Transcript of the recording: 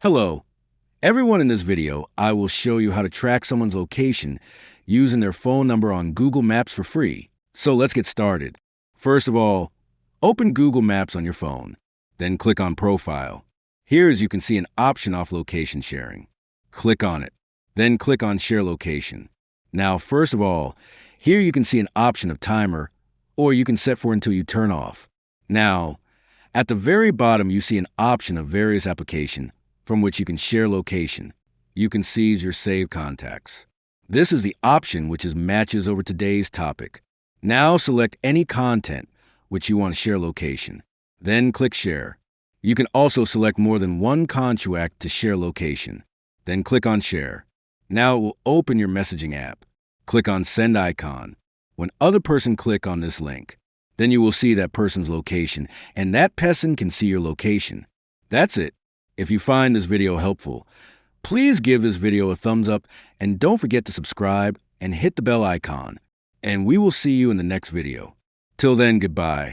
Hello. Everyone, in this video, I will show you how to track someone's location using their phone number on Google Maps for free. So let's get started. First of all, open Google Maps on your phone. Then click on Profile. Here, as you can see, an option off location sharing. Click on it. Then click on Share Location. Now, first of all, here you can see an option of timer, or you can set for until you turn off. Now, at the very bottom, you see an option of various applications from which you can share location. You can seize your saved contacts. This is the option which is matches over today's topic. Now select any content which you want to share location. Then click Share. You can also select more than one contract to share location. Then click on Share. Now it will open your messaging app. Click on Send icon. When other person click on this link, then you will see that person's location, and that person can see your location. That's it. If you find this video helpful, please give this video a thumbs up and don't forget to subscribe and hit the bell icon. And we will see you in the next video. Till then, goodbye.